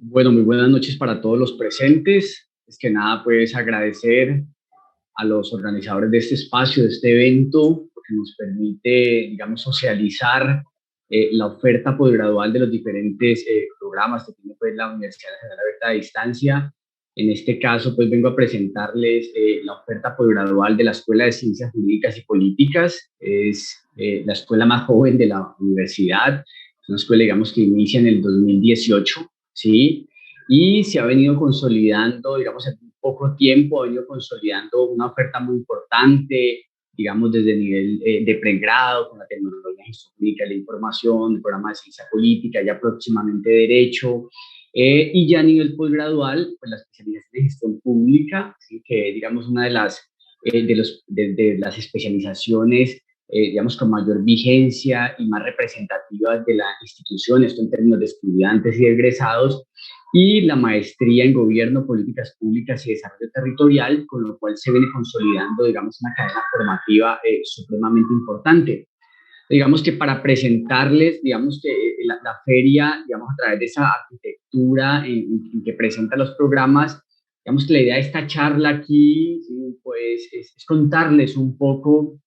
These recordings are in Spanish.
Bueno, muy buenas noches para todos los presentes. Es que nada, pues agradecer a los organizadores de este espacio, de este evento, porque nos permite, digamos, socializar la oferta posgradual de los diferentes programas que tiene pues, la Universidad Nacional Abierta de Distancia. En este caso, pues vengo a presentarles la oferta posgradual de la Escuela de Ciencias Jurídicas y Políticas. Es la escuela más joven de la universidad. Es una escuela, digamos, que inicia en el 2018, ¿sí? Y se ha venido consolidando, digamos, en poco tiempo, ha venido consolidando una oferta muy importante, digamos, desde el nivel de pregrado, con la tecnología de gestión pública de la información, el programa de ciencia política, ya próximamente derecho, y ya a nivel posgradual, pues la especialización de gestión pública, ¿sí? Que digamos una de de las especializaciones digamos, con mayor vigencia y más representativas de la institución, esto en términos de estudiantes y de egresados, y la maestría en Gobierno, Políticas Públicas y Desarrollo Territorial, con lo cual se viene consolidando, digamos, una cadena formativa supremamente importante. Digamos que para presentarles, digamos que la feria, digamos, a través de esa arquitectura en que presenta los programas, digamos que la idea de esta charla aquí, sí, pues, es contarles un poco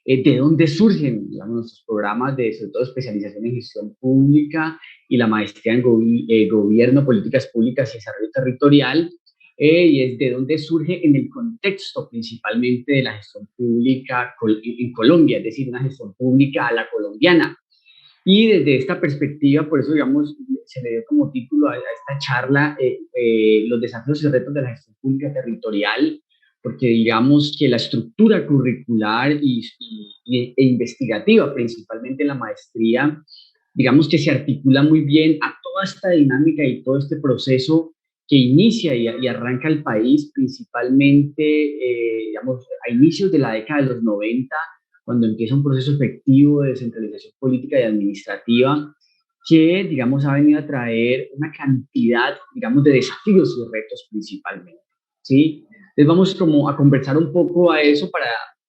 de dónde surgen, digamos, nuestros programas de, sobre todo, especialización en gestión pública y la maestría en gobierno, políticas públicas y desarrollo territorial, y es de dónde surge en el contexto principalmente de la gestión pública en Colombia, es decir, una gestión pública a la colombiana. Y desde esta perspectiva, por eso, digamos, se le dio como título a esta charla los desafíos y retos de la gestión pública territorial, porque digamos que la estructura curricular e investigativa, principalmente en la maestría, digamos que se articula muy bien a toda esta dinámica y todo este proceso que inicia y arranca el país, principalmente, digamos, a inicios de la década de los 90, cuando empieza un proceso efectivo de descentralización política y administrativa que, digamos, ha venido a traer una cantidad, digamos, de desafíos y retos principalmente, ¿sí? Entonces vamos como a conversar un poco a eso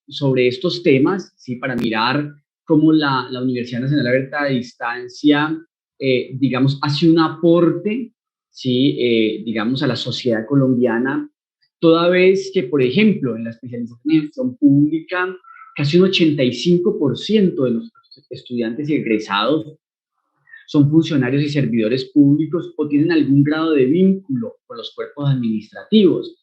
sobre estos temas, ¿sí? Para mirar cómo la Universidad Nacional Abierta a Distancia, digamos, hace un aporte, ¿sí? Digamos, a la sociedad colombiana, toda vez que, por ejemplo, en la especialización en gestión pública, casi un 85% de nuestros estudiantes y egresados son funcionarios y servidores públicos o tienen algún grado de vínculo con los cuerpos administrativos.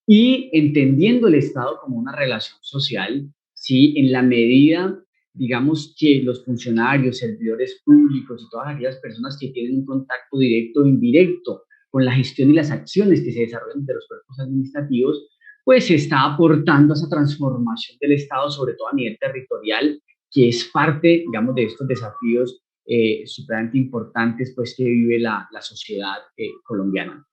Y entendiendo el Estado como una relación social, ¿sí? En la medida, digamos, que los funcionarios, servidores públicos y todas aquellas personas que tienen un contacto directo o indirecto con la gestión y las acciones que se desarrollan de los cuerpos administrativos, pues se está aportando a esa transformación del Estado, sobre todo a nivel territorial, que es parte, digamos, de estos desafíos supremamente importantes pues, que vive la sociedad colombiana.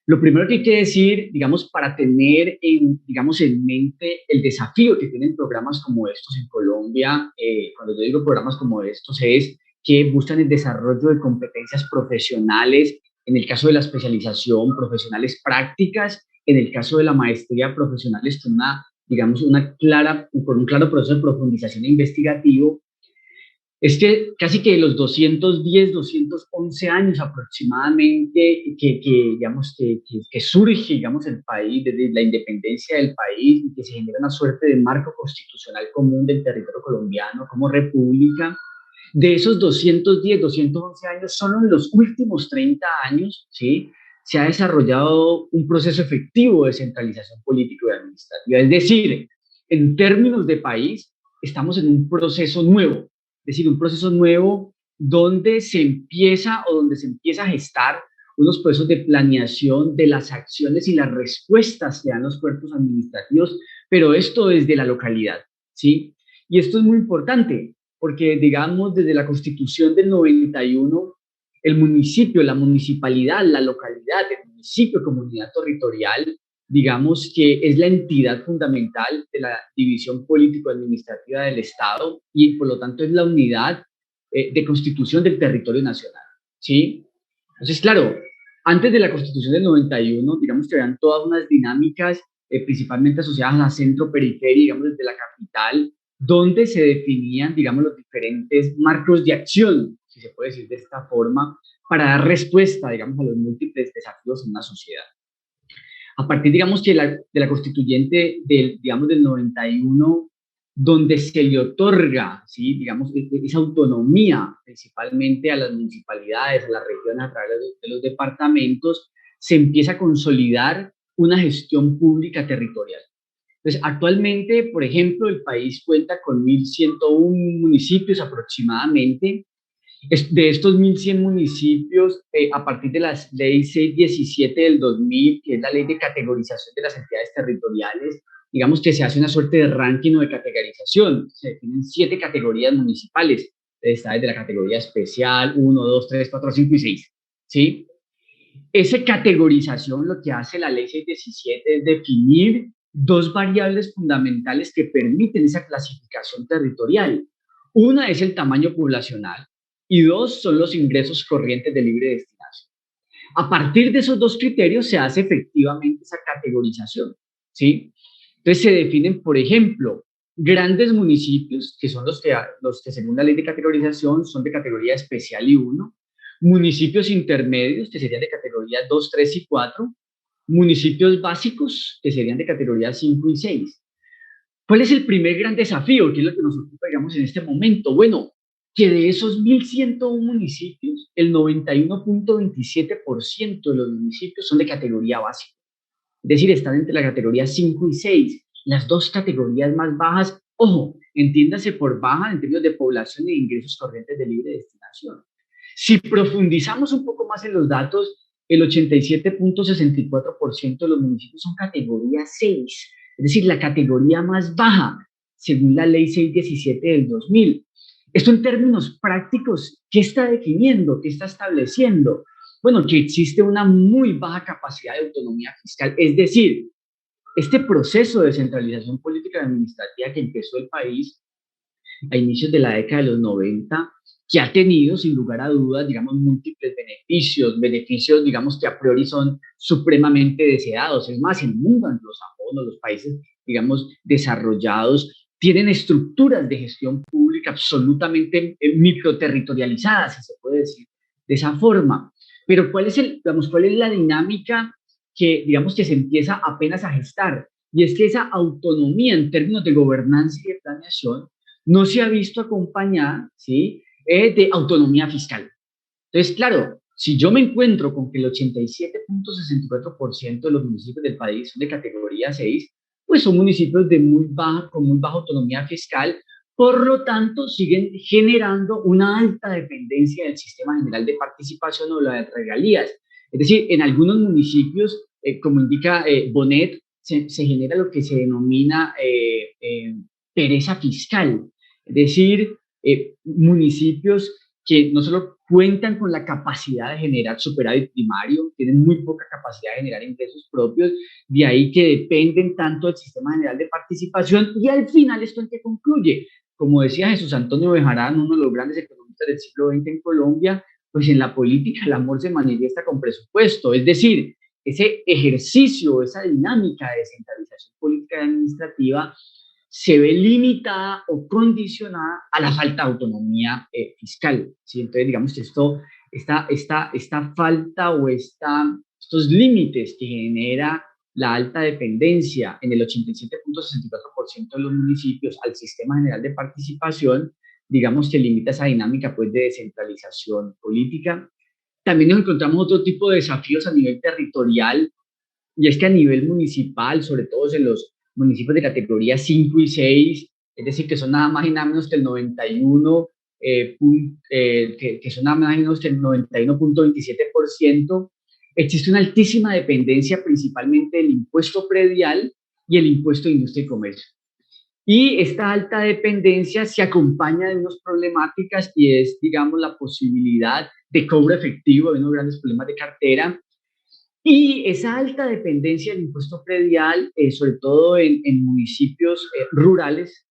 Lo primero que hay que decir, digamos, para tener digamos, en mente el desafío que tienen programas como estos en Colombia, cuando yo digo programas como estos, es que buscan el desarrollo de competencias profesionales, en el caso de la especialización, profesionales prácticas, en el caso de la maestría, profesionales con digamos, con un claro proceso de profundización investigativo. Es que casi que los 210, 211 años aproximadamente digamos, que surge, digamos, el país, desde la independencia del país, y que se genera una suerte de marco constitucional común del territorio colombiano como república. De esos 210, 211 años, solo en los últimos 30 años, ¿sí? Se ha desarrollado un proceso efectivo de centralización político y administrativa. Es decir, en términos de país, estamos en un proceso nuevo, es decir, un proceso nuevo donde se empieza o donde se empieza a gestar unos procesos de planeación de las acciones y las respuestas que dan los cuerpos administrativos, pero esto desde la localidad, ¿sí? Y esto es muy importante porque, digamos, desde la Constitución del 91, el municipio, la municipalidad, la localidad, el municipio, comunidad territorial, digamos que es la entidad fundamental de la división político-administrativa del Estado y por lo tanto es la unidad de constitución del territorio nacional, ¿sí? Entonces, claro, antes de la Constitución del 91, digamos que eran todas unas dinámicas principalmente asociadas a la centro-periferia, digamos, desde la capital, donde se definían, digamos, los diferentes marcos de acción, si se puede decir de esta forma, para dar respuesta, digamos, a los múltiples desafíos en una sociedad. A partir, digamos, que de la constituyente del, digamos, del 91, donde se le otorga, ¿sí? Digamos, esa autonomía principalmente a las municipalidades, a las regiones a través de los departamentos, se empieza a consolidar una gestión pública territorial. Entonces, actualmente, por ejemplo, el país cuenta con 1.101 municipios aproximadamente. De estos 1.100 municipios, a partir de la ley 617 del 2000, que es la ley de categorización de las entidades territoriales, digamos que se hace una suerte de ranking o de categorización. Se definen 7 categorías municipales. Está desde la categoría especial, 1, 2, 3, 4, 5 y 6. ¿Sí? Esa categorización, lo que hace la ley 617 es definir 2 variables fundamentales que permiten esa clasificación territorial. Una es el tamaño poblacional y 2 son los ingresos corrientes de libre destinación. A partir de esos 2 criterios se hace efectivamente esa categorización, ¿sí? Entonces se definen, por ejemplo, grandes municipios, que son los que según la ley de categorización son de categoría especial y 1, municipios intermedios, que serían de categoría 2, 3 y 4, municipios básicos, que serían de categoría 5 y 6. ¿Cuál es el primer gran desafío? ¿Qué es lo que nos ocupa, digamos, en este momento? Bueno, que de esos 1.101 municipios, el 91.27% de los municipios son de categoría básica. Es decir, están entre la categoría 5 y 6. Las 2 categorías más bajas, ojo, entiéndase por baja en términos de población y de ingresos corrientes de libre destinación. Si profundizamos un poco más en los datos, el 87.64% de los municipios son categoría 6, es decir, la categoría más baja, según la ley 617 del 2000. Esto en términos prácticos, ¿qué está definiendo? ¿Qué está estableciendo? Bueno, que existe una muy baja capacidad de autonomía fiscal, es decir, este proceso de descentralización política y administrativa que empezó el país a inicios de la década de los 90, que ha tenido, sin lugar a dudas, digamos, múltiples beneficios, digamos, que a priori son supremamente deseados. Es más, el mundo anglosajón, los países, digamos, desarrollados, tienen estructuras de gestión pública absolutamente microterritorializadas, si se puede decir de esa forma. Pero ¿cuál es la dinámica que, digamos, que se empieza apenas a gestar? Y es que esa autonomía en términos de gobernanza y de planeación no se ha visto acompañada, ¿sí?, de autonomía fiscal. Entonces, claro, si yo me encuentro con que el 87.64% de los municipios del país son de categoría 6, pues son municipios con muy baja autonomía fiscal, por lo tanto, siguen generando una alta dependencia del sistema general de participación o las regalías. Es decir, en algunos municipios, como indica Bonet, se genera lo que se denomina pereza fiscal. Es decir, municipios que no solo cuentan con la capacidad de generar superávit primario, tienen muy poca capacidad de generar ingresos propios, de ahí que dependen tanto del sistema general de participación, y al final esto en qué concluye. Como decía Jesús Antonio Bejarán, uno de los grandes economistas del siglo XX en Colombia, pues en la política el amor se manifiesta con presupuesto, es decir, ese ejercicio, esa dinámica de descentralización política y administrativa se ve limitada o condicionada a la falta de autonomía fiscal, ¿sí? Entonces, digamos que esta falta o estos límites que genera la alta dependencia en el 87.64% de los municipios al sistema general de participación, digamos que limita esa dinámica pues, de descentralización política. También nos encontramos otro tipo de desafíos a nivel territorial, y es que a nivel municipal, sobre todo en los municipios de categoría 5 y 6, es decir, que son nada más y nada menos que el 91, que son nada más y menos que el 91.27%, existe una altísima dependencia principalmente del impuesto predial y el impuesto de industria y comercio. Y esta alta dependencia se acompaña de unas problemáticas y es, digamos, la posibilidad de cobro efectivo, de unos grandes problemas de cartera. Y esa alta dependencia del impuesto predial, sobre todo en municipios rurales,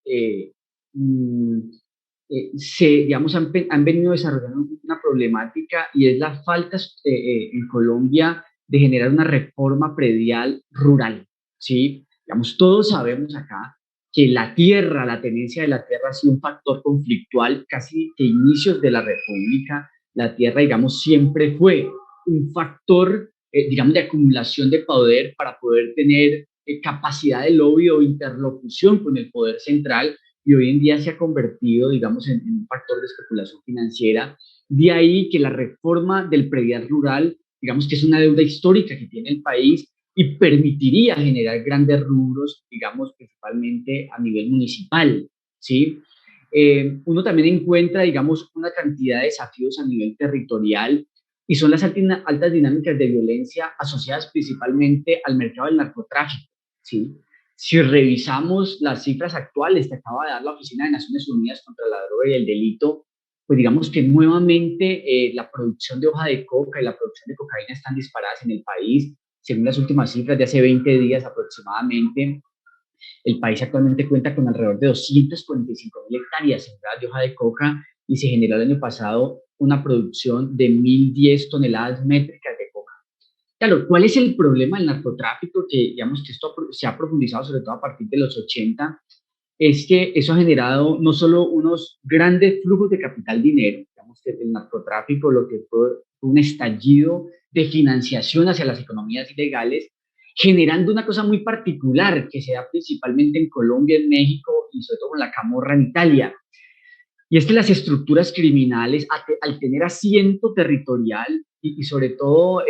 digamos, han venido desarrollando una problemática y es la falta en Colombia de generar una reforma predial rural, ¿sí? Digamos, todos sabemos acá que la tierra, la tenencia de la tierra ha sido un factor conflictual casi de inicios de la República, la tierra, digamos, siempre fue un factor, digamos, de acumulación de poder para poder tener capacidad de lobby o interlocución con el poder central, y hoy en día se ha convertido, digamos, en un factor de especulación financiera. De ahí que la reforma del predial rural, digamos que es una deuda histórica que tiene el país y permitiría generar grandes rubros, digamos, principalmente a nivel municipal, ¿sí? Uno también encuentra, digamos, una cantidad de desafíos a nivel territorial y son las altas dinámicas de violencia asociadas principalmente al mercado del narcotráfico, ¿sí? Si revisamos las cifras actuales que acaba de dar la Oficina de Naciones Unidas contra la Droga y el Delito, pues digamos que nuevamente la producción de hoja de coca y la producción de cocaína están disparadas en el país. Según las últimas cifras de hace 20 días aproximadamente, el país actualmente cuenta con alrededor de 245.000 hectáreas sembradas de hoja de coca y se generó el año pasado una producción de 1.010 toneladas métricas de coca. Claro, ¿cuál es el problema del narcotráfico? Que digamos que esto se ha profundizado sobre todo a partir de los 80, es que eso ha generado no solo unos grandes flujos de capital dinero, digamos que el narcotráfico lo que fue un estallido de financiación hacia las economías ilegales, generando una cosa muy particular que se da principalmente en Colombia, en México y sobre todo con la camorra en Italia. Y es que las estructuras criminales, al tener asiento territorial y sobre todo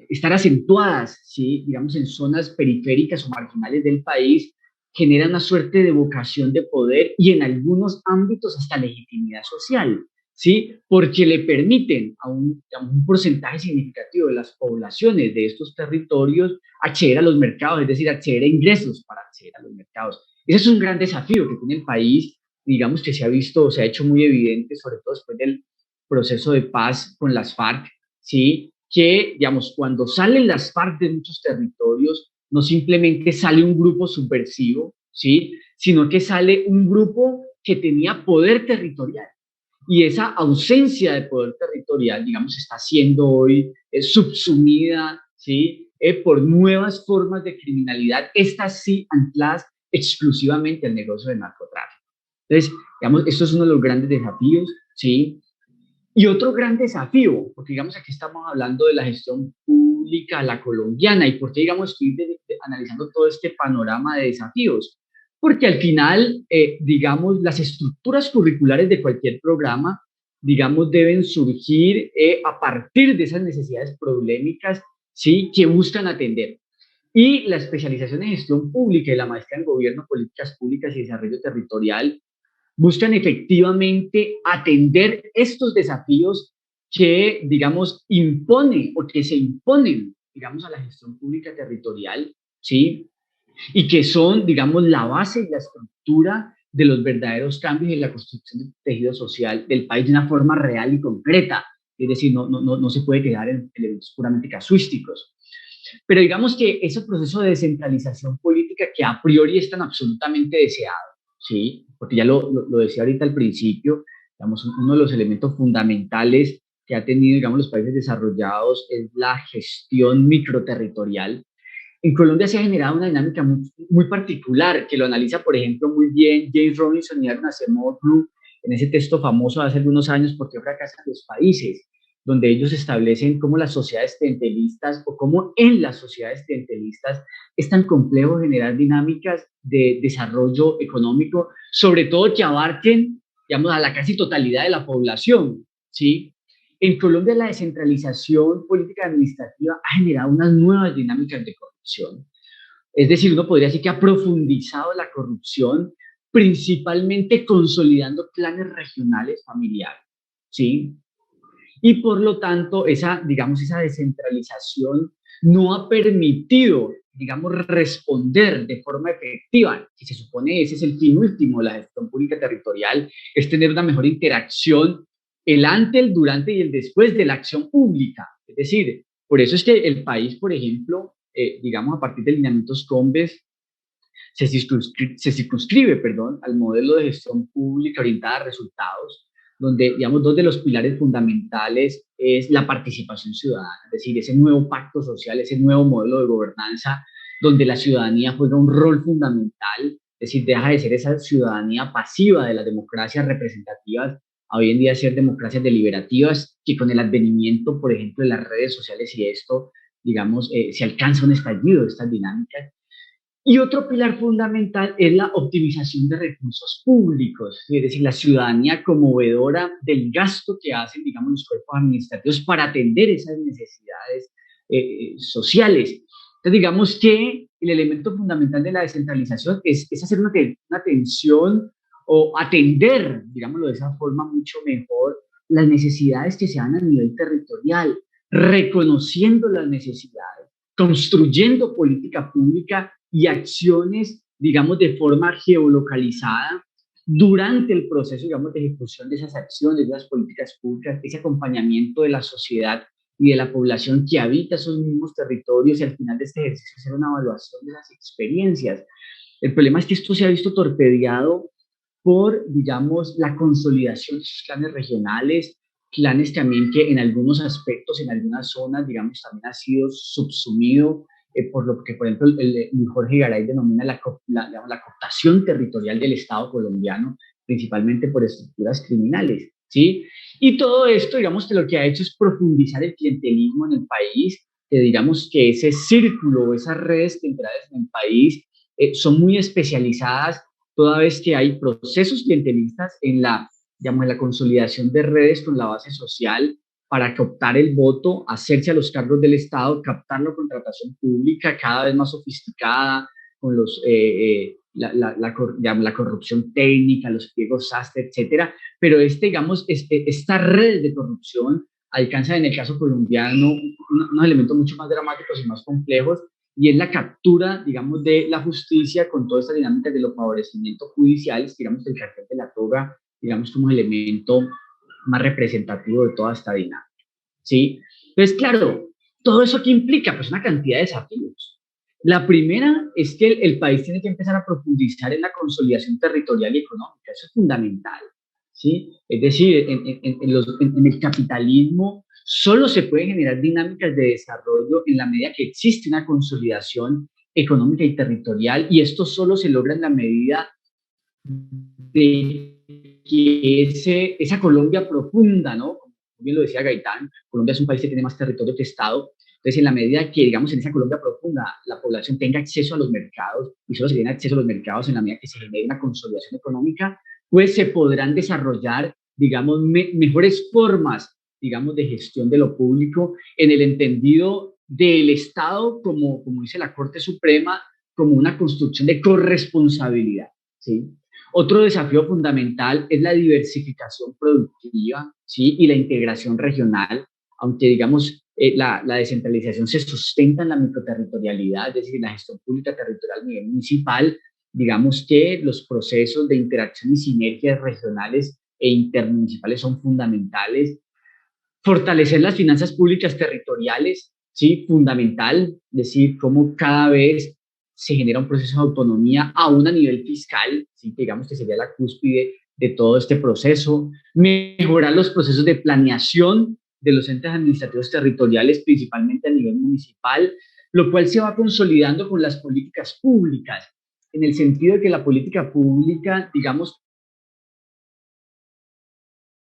estar acentuadas, ¿sí? digamos, en zonas periféricas o marginales del país, generan una suerte de vocación de poder y en algunos ámbitos hasta legitimidad social, ¿sí? porque le permiten a un porcentaje significativo de las poblaciones de estos territorios acceder a los mercados, es decir, acceder a ingresos para acceder a los mercados. Ese es un gran desafío que tiene el país, digamos que se ha visto, se ha hecho muy evidente, sobre todo después del proceso de paz con las FARC, ¿sí? Que, digamos, cuando salen las FARC de muchos territorios, no simplemente sale un grupo subversivo, ¿sí? Sino que sale un grupo que tenía poder territorial. Y esa ausencia de poder territorial, digamos, está siendo hoy subsumida, ¿sí? Por nuevas formas de criminalidad, estas sí ancladas exclusivamente al negocio del narcotráfico. Entonces, digamos, esto es uno de los grandes desafíos, ¿sí? Y otro gran desafío, porque digamos aquí estamos hablando de la gestión pública, la colombiana, y por qué digamos estoy analizando todo este panorama de desafíos, porque al final, digamos, las estructuras curriculares de cualquier programa, digamos, deben surgir a partir de esas necesidades problemáticas, ¿sí? Que buscan atender. Y la especialización en gestión pública y la maestría en gobierno, políticas públicas y desarrollo territorial buscan efectivamente atender estos desafíos que, digamos, imponen o que se imponen, digamos, a la gestión pública territorial, ¿sí? Y que son, digamos, la base y la estructura de los verdaderos cambios en la construcción del tejido social del país de una forma real y concreta. Es decir, no se puede quedar en elementos puramente casuísticos. Pero digamos que ese proceso de descentralización política que a priori es tan absolutamente deseado, ¿sí? Porque ya lo decía ahorita al principio, digamos, uno de los elementos fundamentales que ha tenido, digamos, los países desarrollados es la gestión microterritorial. En Colombia se ha generado una dinámica muy particular que lo analiza, por ejemplo, muy bien James Robinson y Aaron Acemoglu en ese texto famoso de hace algunos años, ¿Por qué fracasan los países?, donde ellos establecen cómo las sociedades clientelistas o cómo en las sociedades clientelistas es tan complejo generar dinámicas de desarrollo económico, sobre todo que abarquen, digamos, a la casi totalidad de la población, ¿sí? En Colombia la descentralización política administrativa ha generado unas nuevas dinámicas de corrupción. Es decir, uno podría decir que ha profundizado la corrupción, principalmente consolidando clanes regionales familiares, ¿sí? Y por lo tanto, digamos, esa descentralización no ha permitido, digamos, responder de forma efectiva, que se supone ese es el fin último de la gestión pública territorial, es tener una mejor interacción el antes, el durante y el después de la acción pública. Es decir, por eso es que el país, por ejemplo, digamos, a partir de lineamientos COMBES, se circunscribe, perdón, al modelo de gestión pública orientada a resultados, donde, digamos, dos de los pilares fundamentales es la participación ciudadana, es decir, ese nuevo pacto social, ese nuevo modelo de gobernanza, donde la ciudadanía juega un rol fundamental, es decir, deja de ser esa ciudadanía pasiva de las democracias representativas a hoy en día ser democracias deliberativas, que con el advenimiento, por ejemplo, de las redes sociales y esto, digamos, se alcanza un estallido de estas dinámicas. Y otro pilar fundamental es la optimización de recursos públicos, es decir, la ciudadanía como veedora del gasto que hacen, digamos, los cuerpos administrativos para atender esas necesidades sociales. Entonces, digamos que el elemento fundamental de la descentralización es hacer una atención o atender, digámoslo de esa forma, mucho mejor las necesidades que se dan a nivel territorial, reconociendo las necesidades, construyendo política pública y acciones, digamos, de forma geolocalizada durante el proceso, digamos, de ejecución de esas acciones, de las políticas públicas, ese acompañamiento de la sociedad y de la población que habita esos mismos territorios y al final de este ejercicio hacer una evaluación de las experiencias. El problema es que esto se ha visto torpedeado por, digamos, la consolidación de esos clanes regionales, clanes también que en algunos aspectos, en algunas zonas, digamos, también ha sido subsumido por lo que, por ejemplo, Jorge Garay denomina digamos, la cooptación territorial del Estado colombiano, principalmente por estructuras criminales, ¿sí? Y todo esto, digamos, que lo que ha hecho es profundizar el clientelismo en el país, que digamos que ese círculo, esas redes clientelares en el país son muy especializadas, toda vez que hay procesos clientelistas en la, digamos, en la consolidación de redes con la base social para captar el voto, hacerse a los cargos del Estado, captarlo con contratación pública cada vez más sofisticada, con la corrupción técnica, los pliegos sastre, etcétera. Pero digamos, esta red de corrupción alcanza en el caso colombiano unos elementos mucho más dramáticos y más complejos, y es la captura, digamos, de la justicia con todas estas dinámicas de los favorecimientos judiciales, digamos, el cartel de la toga, digamos, como elemento más representativo de toda esta dinámica, ¿sí? Entonces, claro, ¿todo eso qué implica? Pues una cantidad de desafíos. La primera es que el país tiene que empezar a profundizar en la consolidación territorial y económica, eso es fundamental, ¿sí? Es decir, en el capitalismo solo se pueden generar dinámicas de desarrollo en la medida que existe una consolidación económica y territorial, y esto solo se logra en la medida de que esa Colombia profunda, ¿no? Como bien lo decía Gaitán, Colombia es un país que tiene más territorio que Estado. Entonces, en la medida que, digamos, en esa Colombia profunda la población tenga acceso a los mercados, y solo se tiene acceso a los mercados en la medida que se genere una consolidación económica, pues se podrán desarrollar, digamos, mejores formas, digamos, de gestión de lo público en el entendido del Estado, como dice la Corte Suprema, como una construcción de corresponsabilidad, ¿sí? Otro desafío fundamental es la diversificación productiva, ¿sí? Y la integración regional, aunque digamos la descentralización se sustenta en la microterritorialidad, es decir, en la gestión pública territorial a nivel municipal, digamos que los procesos de interacción y sinergias regionales e intermunicipales son fundamentales. Fortalecer las finanzas públicas territoriales, ¿sí? Fundamental, es decir, cómo cada vez se genera un proceso de autonomía aún a nivel fiscal, ¿sí? Digamos que sería la cúspide de todo este proceso. Mejorar los procesos de planeación de los entes administrativos territoriales, principalmente a nivel municipal, lo cual se va consolidando con las políticas públicas, en el sentido de que la política pública, digamos,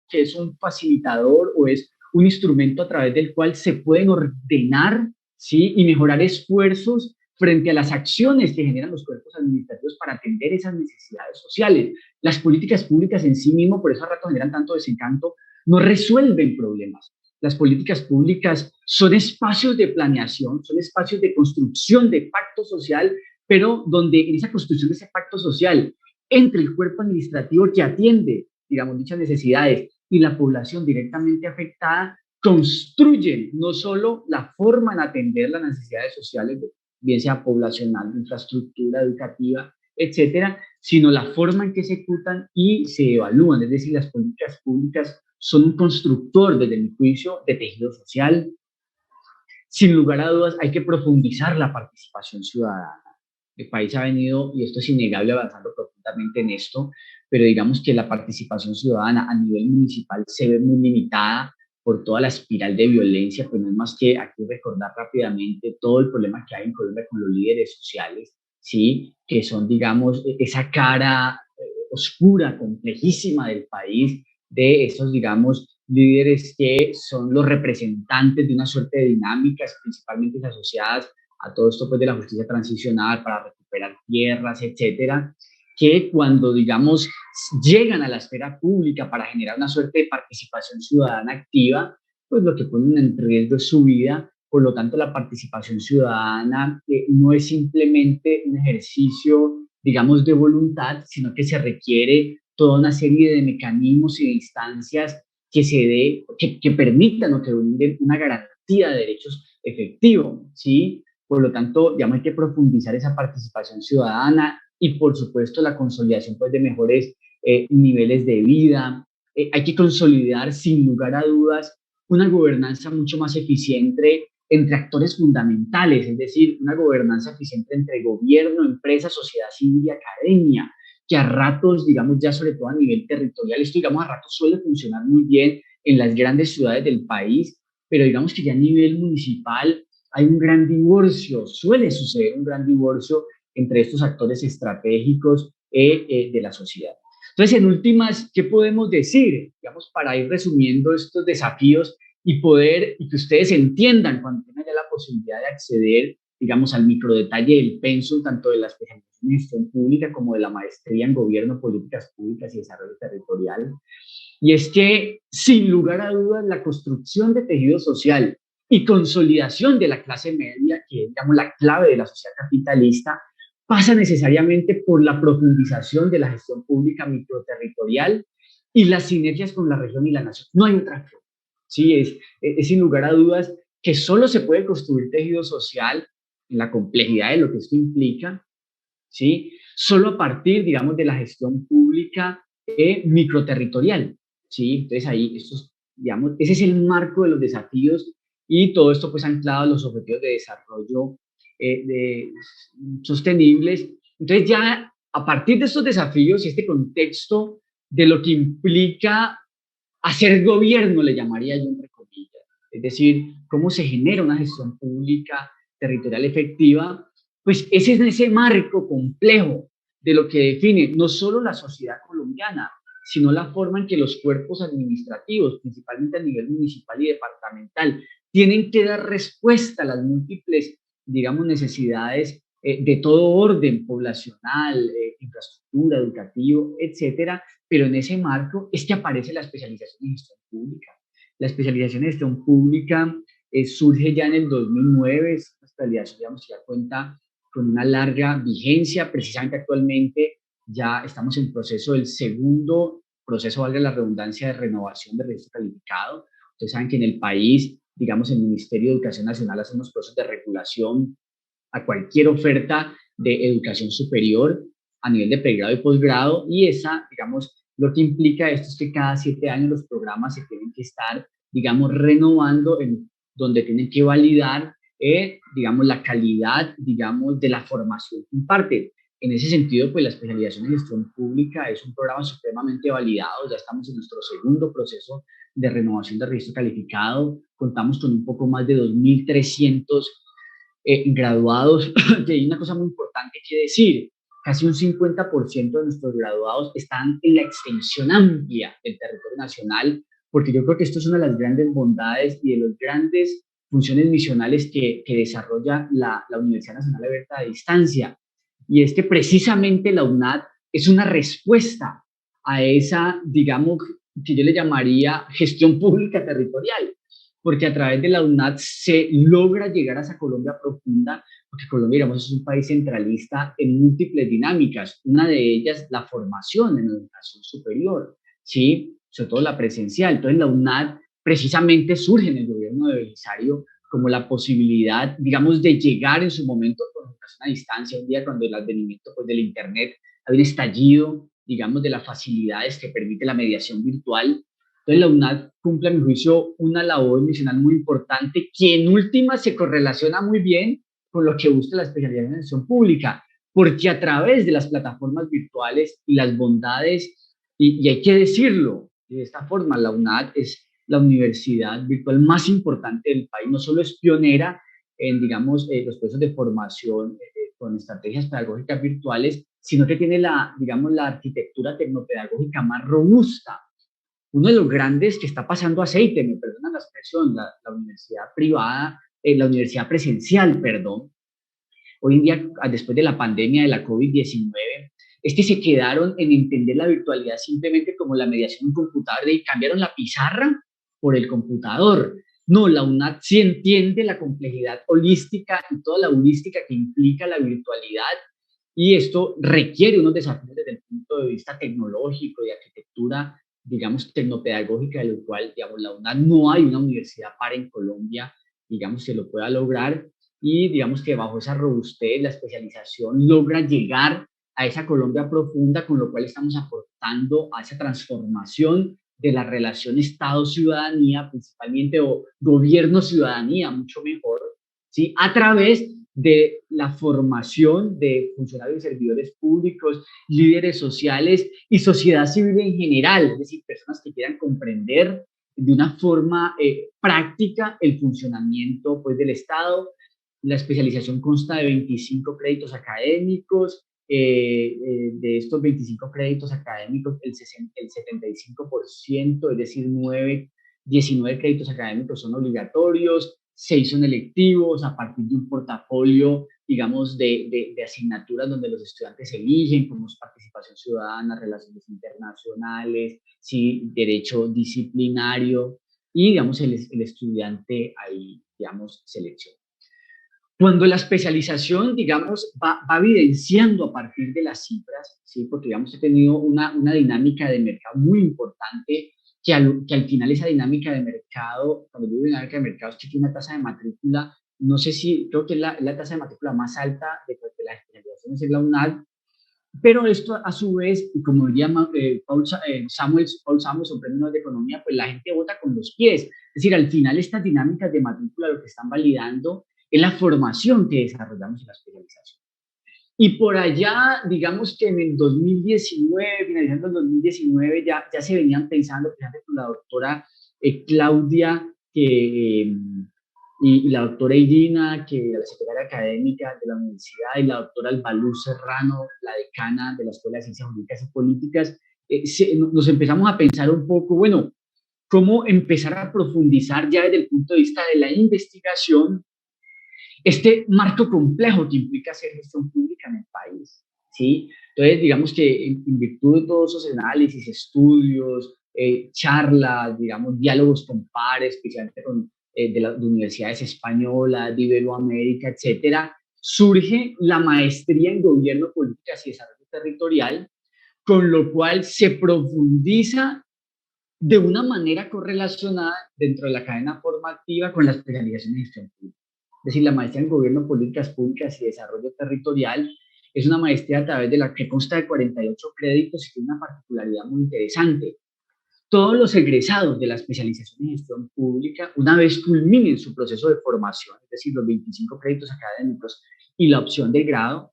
que es un facilitador o es un instrumento a través del cual se pueden ordenar, ¿sí? Y mejorar esfuerzos frente a las acciones que generan los cuerpos administrativos para atender esas necesidades sociales. Las políticas públicas en sí mismo, por eso a rato generan tanto desencanto, no resuelven problemas. Las políticas públicas son espacios de planeación, son espacios de construcción de pacto social, pero donde en esa construcción de ese pacto social entre el cuerpo administrativo que atiende, digamos, dichas necesidades y la población directamente afectada construyen no solo la forma en atender las necesidades sociales, bien sea poblacional, infraestructura educativa, etcétera, sino la forma en que se ejecutan y se evalúan. Es decir, las políticas públicas son un constructor, desde mi juicio, de tejido social. Sin lugar a dudas, hay que profundizar la participación ciudadana. El país ha venido, y esto es innegable, avanzando profundamente en esto, pero digamos que la participación ciudadana a nivel municipal se ve muy limitada por toda la espiral de violencia, pues no es más que aquí recordar rápidamente todo el problema que hay en Colombia con los líderes sociales, ¿sí? Que son, digamos, esa cara oscura, complejísima del país, de esos, digamos, líderes que son los representantes de una suerte de dinámicas, principalmente asociadas a todo esto pues, de la justicia transicional para recuperar tierras, etcétera, que cuando, digamos, llegan a la esfera pública para generar una suerte de participación ciudadana activa, pues lo que ponen en riesgo es su vida. Por lo tanto, la participación ciudadana no es simplemente un ejercicio, digamos, de voluntad, sino que se requiere toda una serie de mecanismos y de instancias que permitan o que brinden una garantía de derechos efectivos, ¿sí? Por lo tanto, digamos, hay que profundizar esa participación ciudadana y, por supuesto, la consolidación pues, de mejores niveles de vida. Hay que consolidar, sin lugar a dudas, una gobernanza mucho más eficiente entre actores fundamentales, es decir, una gobernanza eficiente entre gobierno, empresa, sociedad civil y academia, que a ratos, digamos, ya sobre todo a nivel territorial, esto, digamos, a ratos suele funcionar muy bien en las grandes ciudades del país, pero digamos que ya a nivel municipal hay un gran divorcio, suele suceder un gran divorcio entre estos actores estratégicos de la sociedad. Entonces, en últimas, ¿qué podemos decir? Digamos, para ir resumiendo estos desafíos y y que ustedes entiendan cuando tengan ya la posibilidad de acceder, digamos, al microdetalle del pensum, tanto de la especialización en gestión pública como de la maestría en gobierno, políticas públicas y desarrollo territorial. Y es que, sin lugar a dudas, la construcción de tejido social y consolidación de la clase media, que es, digamos, la clave de la sociedad capitalista, pasa necesariamente por la profundización de la gestión pública microterritorial y las sinergias con la región y la nación. No hay otra forma. Sí, es sin lugar a dudas que solo se puede construir tejido social en la complejidad de lo que esto implica, ¿sí? Solo a partir, digamos, de la gestión pública microterritorial, ¿sí? Entonces ahí, digamos, ese es el marco de los desafíos y todo esto pues anclado a los objetivos de desarrollo sostenibles. Entonces ya a partir de estos desafíos y este contexto de lo que implica hacer gobierno, le llamaría yo entre comillas, es decir, cómo se genera una gestión pública territorial efectiva, pues ese es ese marco complejo de lo que define no solo la sociedad colombiana, sino la forma en que los cuerpos administrativos, principalmente a nivel municipal y departamental, tienen que dar respuesta a las múltiples, digamos, necesidades de todo orden poblacional, infraestructura, educativo, etcétera, pero en ese marco es que aparece la especialización en gestión pública. La especialización en gestión pública surge ya en el 2009, esta especialización digamos, ya cuenta con una larga vigencia, precisamente actualmente ya estamos en proceso del segundo proceso, valga la redundancia, de renovación de registro calificado. Ustedes saben que en el país, digamos, el Ministerio de Educación Nacional hace unos procesos de regulación a cualquier oferta de educación superior a nivel de pregrado y posgrado, y esa, digamos, lo que implica esto es que cada 7 años los programas se tienen que estar, digamos, renovando, en donde tienen que validar, digamos, la calidad, digamos, de la formación que imparte. En ese sentido, pues la especialización en gestión pública es un programa supremamente validado, ya estamos en nuestro segundo proceso de renovación de registro calificado, contamos con un poco más de 2.300 graduados, y hay una cosa muy importante que decir, casi un 50% de nuestros graduados están en la extensión amplia del territorio nacional, porque yo creo que esto es una de las grandes bondades y de las grandes funciones misionales que desarrolla la Universidad Nacional Abierta a Distancia, y es que precisamente la UNAD es una respuesta a esa, digamos, que yo le llamaría gestión pública territorial, porque a través de la UNAD se logra llegar a esa Colombia profunda, porque Colombia, digamos, es un país centralista en múltiples dinámicas, una de ellas la formación en la educación superior, ¿sí? Sobre todo la presencial. Entonces la UNAD precisamente surge en el gobierno de Belisario como la posibilidad, digamos, de llegar en su momento con educación a distancia, un día cuando el advenimiento pues, del Internet había un estallido, digamos, de las facilidades que permite la mediación virtual. Entonces la UNAD cumple, a mi juicio, una labor misional muy importante que en última se correlaciona muy bien con lo que busca la especialidad en gestión pública, porque a través de las plataformas virtuales y las bondades, y hay que decirlo, de esta forma, la UNAD es la universidad virtual más importante del país, no solo es pionera en, digamos, los procesos de formación con estrategias pedagógicas virtuales, sino que tiene la, digamos, la arquitectura tecnopedagógica más robusta uno de los grandes que está pasando aceite, me perdonan la expresión, la universidad privada, la universidad presencial, perdón, hoy en día, después de la pandemia de la COVID-19, es que se quedaron en entender la virtualidad simplemente como la mediación de un computador y cambiaron la pizarra por el computador. No, la UNAD sí entiende la complejidad holística y toda la holística que implica la virtualidad, y esto requiere unos desafíos desde el punto de vista tecnológico y arquitectura, digamos, tecnopedagógica, de lo cual, digamos, la UNAD no hay una universidad para en Colombia, digamos, que lo pueda lograr, y digamos que bajo esa robustez, la especialización logra llegar a esa Colombia profunda, con lo cual estamos aportando a esa transformación de la relación Estado-ciudadanía, principalmente, o gobierno-ciudadanía, mucho mejor, ¿sí? A través de la formación de funcionarios y servidores públicos, líderes sociales y sociedad civil en general, es decir, personas que quieran comprender de una forma práctica el funcionamiento, pues, del Estado. La especialización consta de 25 créditos académicos. De estos 25 créditos académicos, el 75%, es decir, 19 créditos académicos son obligatorios, 6 son electivos a partir de un portafolio, digamos, de asignaturas donde los estudiantes eligen, como es participación ciudadana, relaciones internacionales, sí, derecho disciplinario, y, digamos, el estudiante ahí, digamos, selecciona. Cuando la especialización, digamos, va evidenciando a partir de las cifras, ¿sí? Porque, digamos, he tenido una dinámica de mercado muy importante, que al final esa dinámica de mercado, cuando digo dinámica de mercado, es que tiene una tasa de matrícula, no sé si, creo que es la tasa de matrícula más alta de las especializaciones en la UNAD, pero esto a su vez, y como diría Paul Samuelson, Premio Nobel de Economía, pues la gente vota con los pies. Es decir, al final estas dinámicas de matrícula lo que están validando es la formación que desarrollamos en la especialización. Y por allá, digamos que en el 2019, finalizando el 2019, ya se venían pensando, fíjate, con la doctora Claudia, y la doctora Irina, que era la secretaria académica de la universidad, y la doctora Albalú Serrano, la decana de la Escuela de Ciencias Jurídicas y Políticas, nos empezamos a pensar un poco, bueno, cómo empezar a profundizar ya desde el punto de vista de la investigación este marco complejo que implica hacer gestión pública en el país, ¿sí? Entonces, digamos que en virtud de todos esos análisis, estudios, charlas, digamos, diálogos con pares, especialmente de universidades españolas, de Iberoamérica, etcétera, surge la maestría en Gobierno, Políticas y Desarrollo Territorial, con lo cual se profundiza de una manera correlacionada dentro de la cadena formativa con la especialización en gestión pública. Es decir, la maestría en Gobierno, Políticas Públicas y Desarrollo Territorial es una maestría a través de la que consta de 48 créditos y tiene una particularidad muy interesante. Todos los egresados de la especialización en gestión pública, una vez culminen su proceso de formación, es decir, los 25 créditos académicos y la opción de grado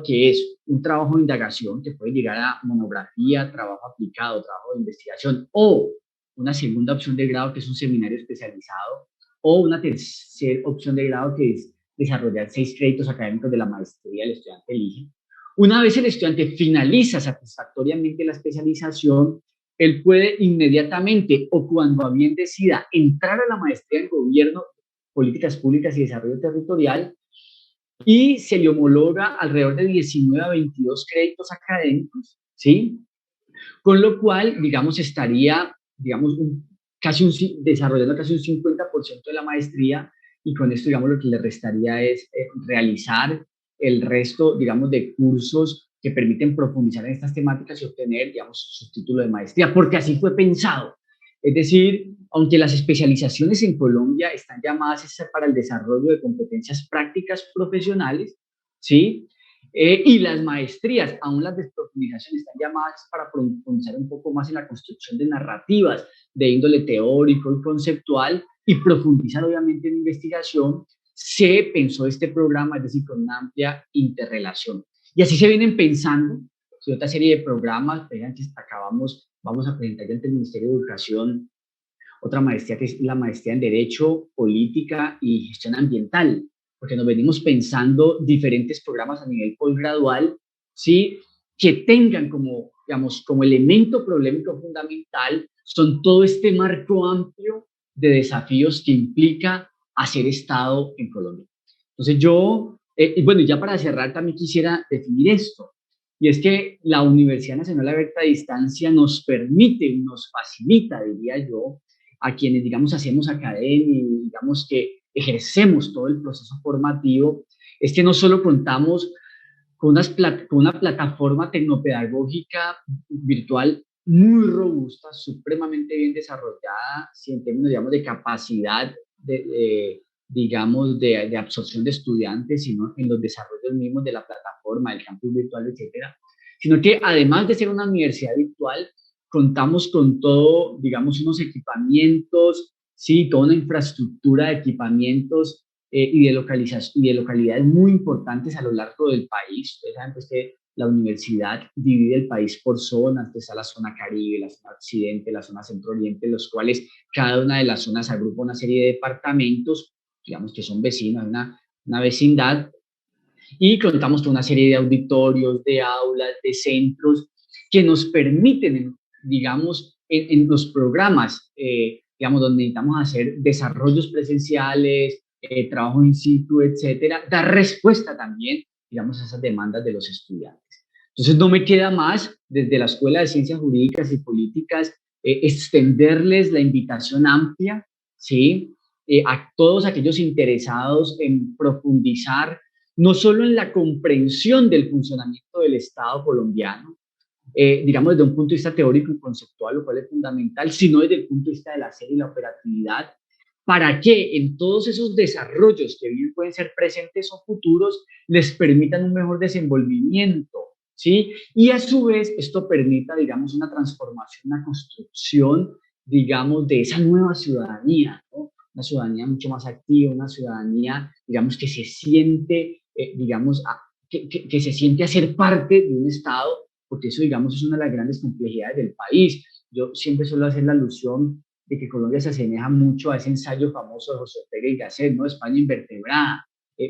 que es un trabajo de indagación que puede llegar a monografía, trabajo aplicado, trabajo de investigación, o una segunda opción de grado que es un seminario especializado, o una tercera opción de grado que es desarrollar 6 créditos académicos de la maestría, el estudiante elige. Una vez el estudiante finaliza satisfactoriamente la especialización, él puede inmediatamente, o cuando a bien decida, entrar a la maestría en Gobierno, Políticas Públicas y Desarrollo Territorial, y se le homologa alrededor de 19 a 22 créditos académicos, ¿sí? Con lo cual, digamos, estaría, digamos, desarrollando casi un 50% de la maestría, y con esto, digamos, lo que le restaría es realizar el resto, digamos, de cursos que permiten profundizar en estas temáticas y obtener, digamos, su título de maestría, porque así fue pensado. Es decir, aunque las especializaciones en Colombia están llamadas para el desarrollo de competencias prácticas profesionales, ¿sí? Y las maestrías, aún las de profundización, están llamadas para profundizar un poco más en la construcción de narrativas de índole teórico y conceptual, y profundizar obviamente en investigación. Se pensó este programa, es decir, con una amplia interrelación. Y así se vienen pensando, ¿sí?, otra serie de programas. Vean que vamos a presentar ante el Ministerio de Educación otra maestría que es la maestría en Derecho, Política y Gestión Ambiental, porque nos venimos pensando diferentes programas a nivel postgradual, ¿sí?, que tengan como, digamos, como elemento problemático fundamental son todo este marco amplio de desafíos que implica hacer Estado en Colombia. Entonces yo, y bueno, ya para cerrar también quisiera definir esto, y es que la Universidad Nacional Abierta a Distancia nos permite, nos facilita, diría yo, a quienes, digamos, hacemos academia y digamos que ejercemos todo el proceso formativo, es que no solo contamos con una plataforma tecnopedagógica virtual muy robusta, supremamente bien desarrollada, si en términos, digamos, de capacidad digamos, de absorción de estudiantes, sino en los desarrollos mismos de la plataforma, del campus virtual, etcétera, sino que además de ser una universidad virtual, contamos con todo, digamos, unos equipamientos, sí, toda una infraestructura de equipamientos y de localidades muy importantes a lo largo del país. Ustedes saben pues, que la universidad divide el país por zonas, pues, está la zona Caribe, la zona Occidente, la zona Centro-Oriente, los cuales cada una de las zonas agrupa una serie de departamentos, digamos que son vecinos, una vecindad, y contamos con una serie de auditorios, de aulas, de centros que nos permiten, digamos, en los programas, digamos, donde necesitamos hacer desarrollos presenciales, trabajo in situ, etcétera, dar respuesta también, digamos, a esas demandas de los estudiantes. Entonces, no me queda más, desde la Escuela de Ciencias Jurídicas y Políticas, extenderles la invitación amplia, ¿sí? A todos aquellos interesados en profundizar no solo en la comprensión del funcionamiento del Estado colombiano, digamos desde un punto de vista teórico y conceptual, lo cual es fundamental, sino desde el punto de vista de la serie y la operatividad, para que en todos esos desarrollos que bien pueden ser presentes o futuros, les permitan un mejor desenvolvimiento, ¿sí? Y a su vez esto permita, digamos, una transformación, una construcción, digamos, de esa nueva ciudadanía, ¿no? Una ciudadanía mucho más activa, una ciudadanía, digamos, que se siente, digamos, que se siente a ser parte de un Estado, porque eso, digamos, es una de las grandes complejidades del país. Yo siempre suelo hacer la alusión de que Colombia se asemeja mucho a ese ensayo famoso de José Ortega y Gasset, ¿no? España invertebrada.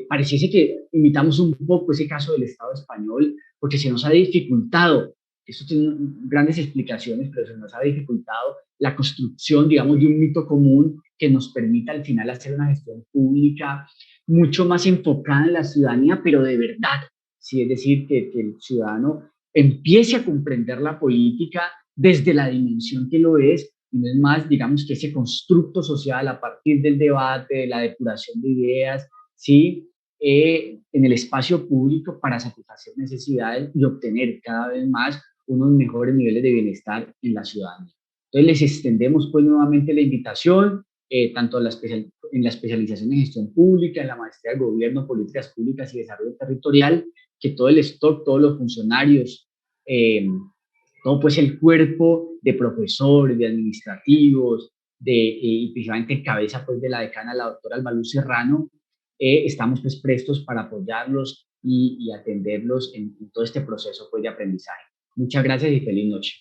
Pareciese que imitamos un poco ese caso del Estado español, porque se nos ha dificultado, esto tiene grandes explicaciones, pero se nos ha dificultado la construcción, digamos, de un mito común que nos permita al final hacer una gestión pública mucho más enfocada en la ciudadanía, pero de verdad, ¿sí? Es decir, que el ciudadano empiece a comprender la política desde la dimensión que lo es, y no es más, digamos, que ese constructo social a partir del debate, de la depuración de ideas, ¿sí? En el espacio público para satisfacer necesidades y obtener cada vez más unos mejores niveles de bienestar en la ciudadanía. Entonces les extendemos pues nuevamente la invitación, tanto en la especialización en gestión pública, en la maestría de gobierno, políticas públicas y desarrollo territorial, que todo el stock, todos los funcionarios, todo pues el cuerpo de profesores, de administrativos, y principalmente en cabeza pues de la decana, la doctora Albaluz Serrano, estamos pues prestos para apoyarlos y atenderlos en todo este proceso pues de aprendizaje. Muchas gracias y feliz noche.